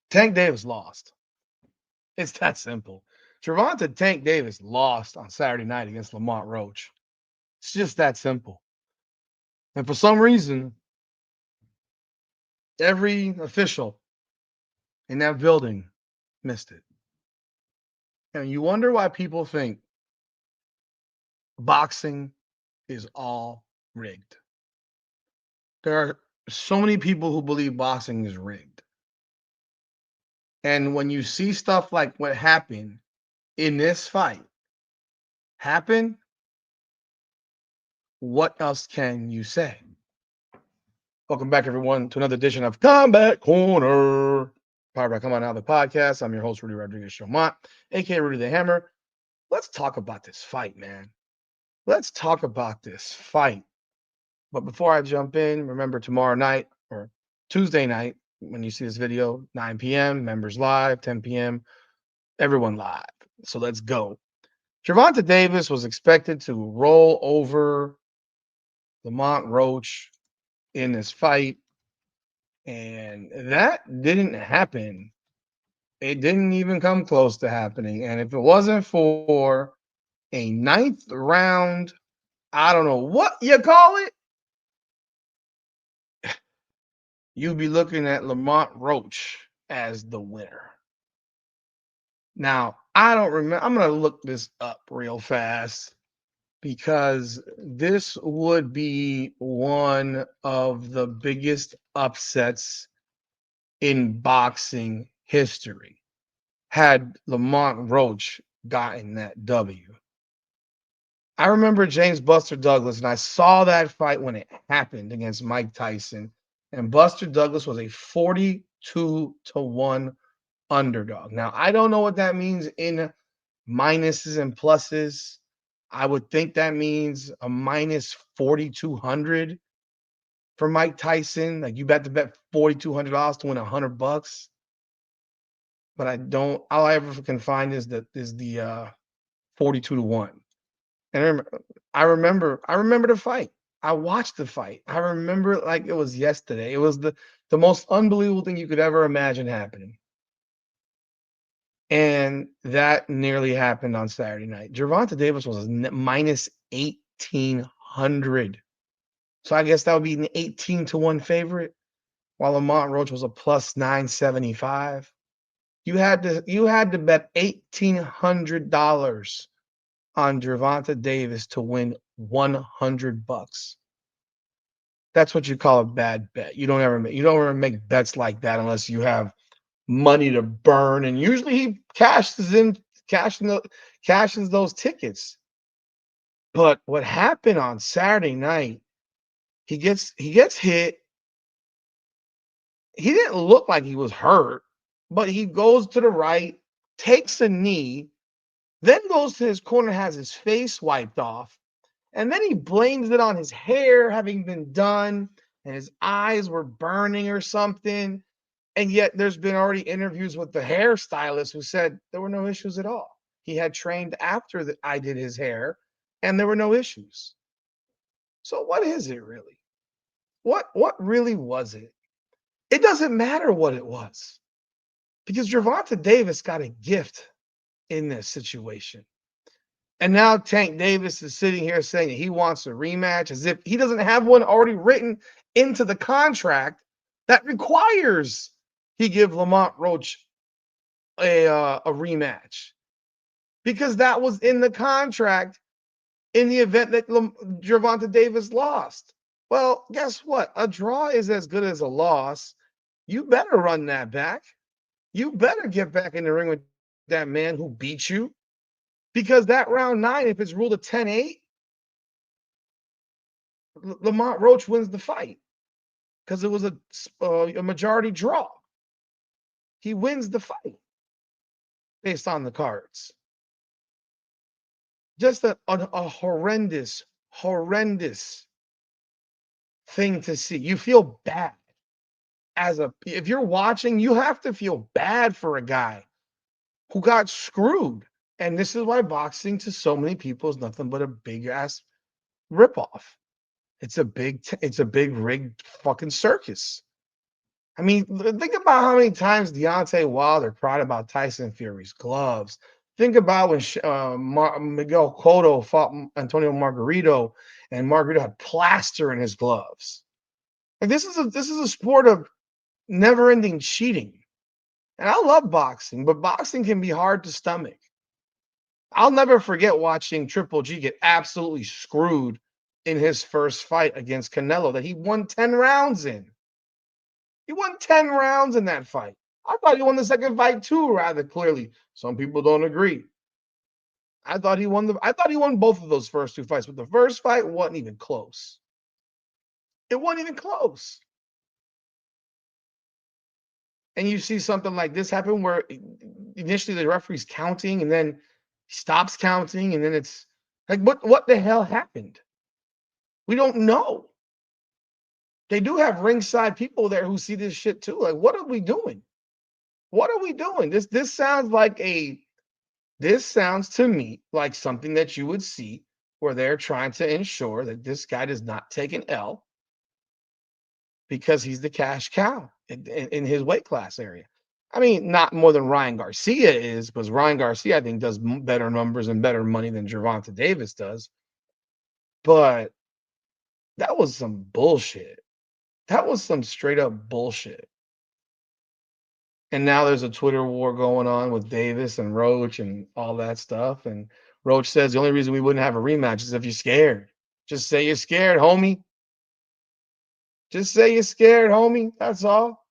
Tank Davis lost. It's that simple. Gervonta Tank Davis lost on Saturday night against Lamont Roach. It's just that simple. And for some reason, every official in that building missed it. And you wonder why people think boxing is all rigged. There are so many people who believe boxing is rigged. And when you see stuff like what happened in this fight happen, what else can you say? Welcome back, everyone, to another edition of Combat Corner, powered by Come On Out the podcast. I'm your host, Rudy Rodriguez Chomont, aka Rudy the Hammer. Let's talk about this fight, man. Let's talk about this fight. But before I jump in, remember tomorrow night or Tuesday night, when you see this video, 9 p.m., members live, 10 p.m., everyone live. So let's go. Gervonta Davis was expected to roll over Lamont Roach in this fight, and that didn't happen. It didn't even come close to happening. And if it wasn't for a ninth round, I don't know what you call it, you'd be looking at Lamont Roach as the winner. Now, I don't remember. I'm going to look this up real fast because this would be one of the biggest upsets in boxing history had Lamont Roach gotten that W. I remember James Buster Douglas, and I saw that fight when it happened against Mike Tyson. And Buster Douglas was a 42-1 underdog. Now, I don't know what that means in minuses and pluses. I would think that means a minus 4,200 for Mike Tyson. Like you bet to bet $4,200 to win $100. But I don't. All I ever can find is the 42-1. And I remember the fight. I watched the fight. I remember it like it was yesterday. It was the most unbelievable thing you could ever imagine happening. And that nearly happened on Saturday night. Gervonta Davis was minus 1,800. So I guess that would be an 18-1 favorite, while Lamont Roach was a plus 975. You had to bet $1,800 on Gervonta Davis to win $100. That's what you call a bad bet. You don't ever make bets like that unless you have money to burn. And usually he cashes those tickets. But what happened on Saturday night, he gets hit. He didn't look like he was hurt, but he goes to the right, takes a knee, then goes to his corner, has his face wiped off, and then he blames it on his hair having been done and his eyes were burning or something. And yet there's been already interviews with the hairstylist who said there were no issues at all. He had trained after that I did his hair and there were no issues. So what is it really? What really was it? It doesn't matter what it was because Gervonta Davis got a gift in this situation. And now Tank Davis is sitting here saying he wants a rematch as if he doesn't have one already written into the contract that requires he give Lamont Roach a rematch, because that was in the contract in the event that Gervonta Davis lost. Well, guess what? A draw is as good as a loss. You better run that back. You better get back in the ring with that man who beat you, because that round 9, if it's ruled a 10-8, Lamont Roach wins the fight because it was a majority draw. He wins the fight based on the cards. Just a horrendous, horrendous thing to see. You feel bad if you're watching, you have to feel bad for a guy who got screwed. And this is why boxing to so many people is nothing but a big ass ripoff. It's a big rigged fucking circus. I mean, think about how many times Deontay Wilder cried about Tyson Fury's gloves. Think about when Miguel Cotto fought Antonio Margarito, and Margarito had plaster in his gloves. Like this is a sport of never-ending cheating. And I love boxing, but boxing can be hard to stomach. I'll never forget watching Triple G get absolutely screwed in his first fight against Canelo that he won 10 rounds in. He won 10 rounds in that fight. I thought he won the second fight too, rather clearly. Some people don't agree. I thought he won both of those first two fights, but the first fight wasn't even close. It wasn't even close. And you see something like this happen where initially the referee's counting and then stops counting, and then it's like what the hell happened? We don't know. They do have ringside people there who see this shit too. Like, what are we doing? What are we doing? This sounds to me like something that you would see where they're trying to ensure that this guy does not take an L because he's the cash cow in his weight class area. I mean, not more than Ryan Garcia is, because Ryan Garcia, I think, does better numbers and better money than Gervonta Davis does. But that was some bullshit. That was some straight up bullshit. And now there's a Twitter war going on with Davis and Roach and all that stuff. And Roach says the only reason we wouldn't have a rematch is if you're scared. Just say you're scared, homie. Just say you're scared, homie. That's all.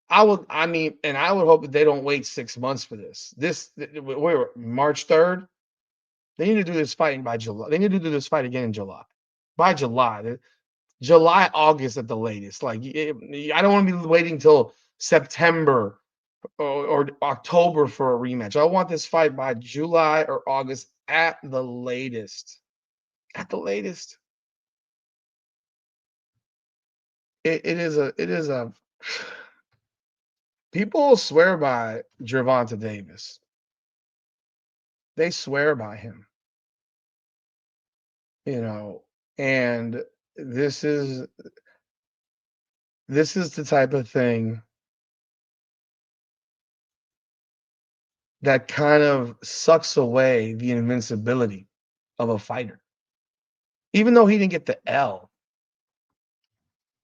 I would hope that they don't wait 6 months for this. We're March 3rd. They need to do this fight by July. They need to do this fight again in July. By July. July, August at the latest. Like, I don't want to be waiting till September or October for a rematch. I want this fight by July or August at the latest. At the latest. It is a people swear by Gervonta Davis. They swear by him, you know, and this is this is the type of thing that kind of sucks away the invincibility of a fighter. Even though he didn't get the L,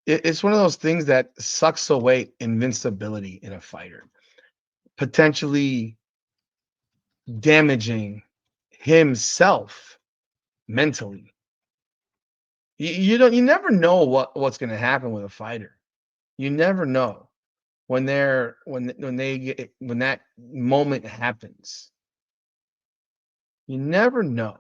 it's one of those things that sucks away invincibility in a fighter, potentially damaging himself mentally. You never know what's going to happen with a fighter. You never know when that moment happens. You never know.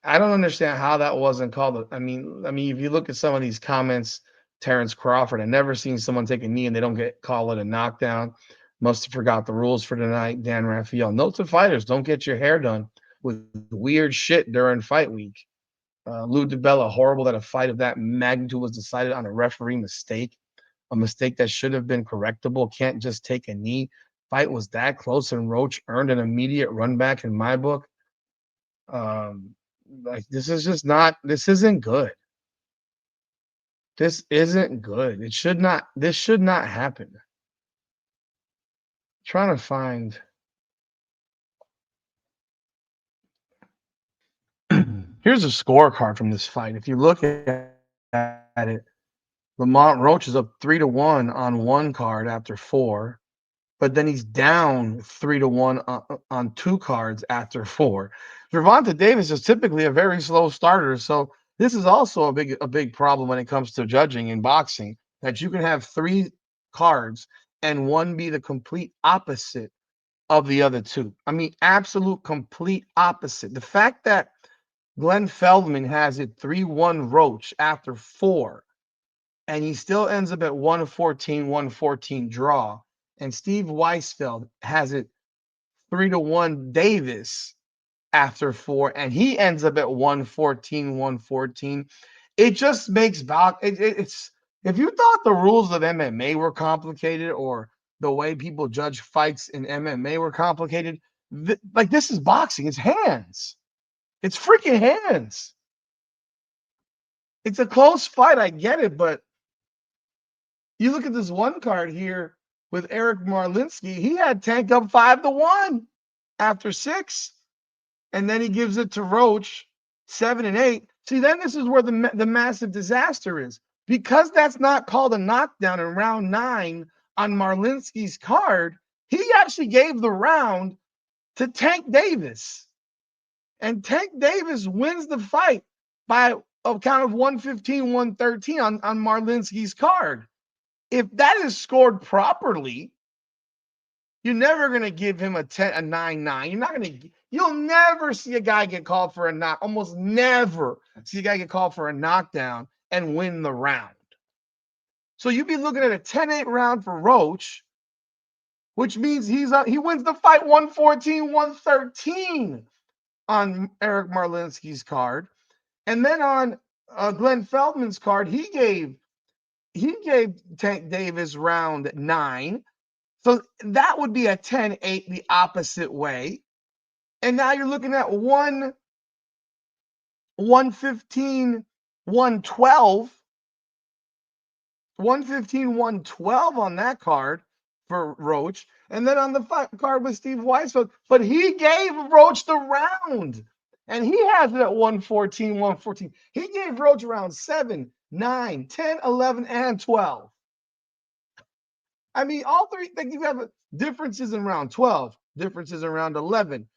I don't understand how that wasn't called. I mean, if you look at some of these comments, Terrence Crawford, I've never seen someone take a knee and they don't call it a knockdown. Must have forgot the rules for tonight. Dan Raphael. Note to fighters: don't get your hair done with weird shit during fight week. Lou DiBella, horrible that a fight of that magnitude was decided on a referee mistake, a mistake that should have been correctable. Can't just take a knee. Fight was that close, and Roach earned an immediate run back in my book. Um, like this is just not. This isn't good. This isn't good. It should not. This should not happen. Trying to find. Here's a scorecard from this fight. If you look at it, Lamont Roach is up 3-1 on one card after four, but then he's down 3-1 on two cards after four. Gervonta Davis is typically a very slow starter, so this is also a big problem when it comes to judging in boxing, that you can have three cards and one be the complete opposite of the other two. I mean, absolute complete opposite. The fact that Glenn Feldman has it 3-1 Roach after four, and he still ends up at 114 draw. And Steve Weisfeld has it 3-1 Davis after four, and he ends up at 114. It just makes it's if you thought the rules of MMA were complicated, or the way people judge fights in MMA were complicated, like, this is boxing. It's hands. It's freaking hands. It's a close fight. I get it, but you look at this one card here with Eric Marlinski. He had Tank up 5-1 after 6, and then he gives it to Roach 7 and 8. See, then this is where the massive disaster is, because that's not called a knockdown in round 9 on Marlinski's card. He actually gave the round to Tank Davis, and Tank Davis wins the fight by a count of 115-113 on Marlinski's card. If that is scored properly, you're never going to give him a 9-9. You'll never see a guy get called for a knock. Almost never see a guy get called for a knockdown and win the round. So you'd be looking at a 10-8 round for Roach, which means he wins the fight 114-113 on Eric Marlinski's card. And then on Glenn Feldman's card, he gave Tank Davis round 9. So that would be a 10-8 the opposite way. And now you're looking at 115-112. 115-112 on that card for Roach. And then on the card with Steve Weisfeld. But he gave Roach the round. And he has it at 114-114. He gave Roach round 7, 9, 10, 11, and 12. I mean, all three, like, you have differences in round 12, differences in round 11.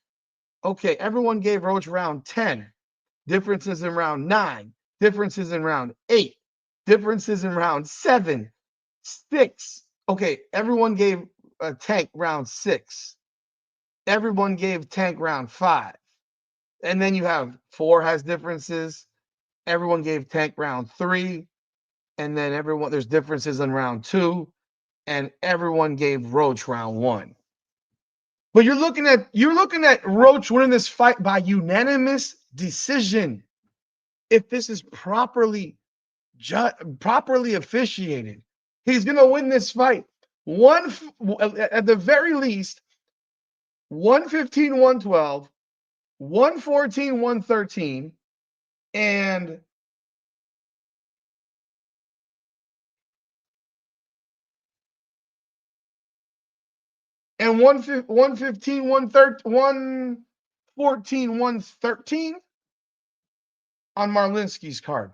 Okay, everyone gave Roach round 10, differences in round 9, differences in round 8, differences in round 7, 6. Okay, everyone gave Tank round 6. Everyone gave Tank round 5. And then you have 4 has differences. Everyone gave Tank round 3. And then there's differences in round 2. And everyone gave Roach round 1. But you're looking at Roach winning this fight by unanimous decision. If this is properly officiated, he's going to win this fight at the very least 115-112, 114-113, and and 115, 114, 113 on Marlinski's card.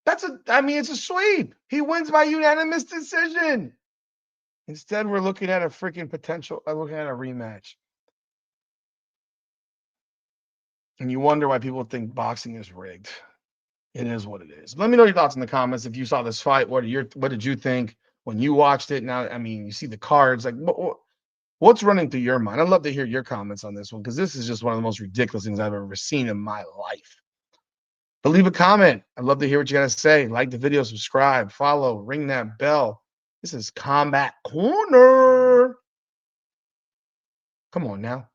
It's a sweep. He wins by unanimous decision. Instead, we're looking at a freaking looking at a rematch. And you wonder why people think boxing is rigged. It is what it is. Let me know your thoughts in the comments. If you saw this fight, what did you think when you watched it? Now, I mean, you see the cards. Like, what's running through your mind? I'd love to hear your comments on this one, because this is just one of the most ridiculous things I've ever seen in my life. But leave a comment. I'd love to hear what you got to say. Like the video, subscribe, follow, ring that bell. This is Combat Corner. Come on now.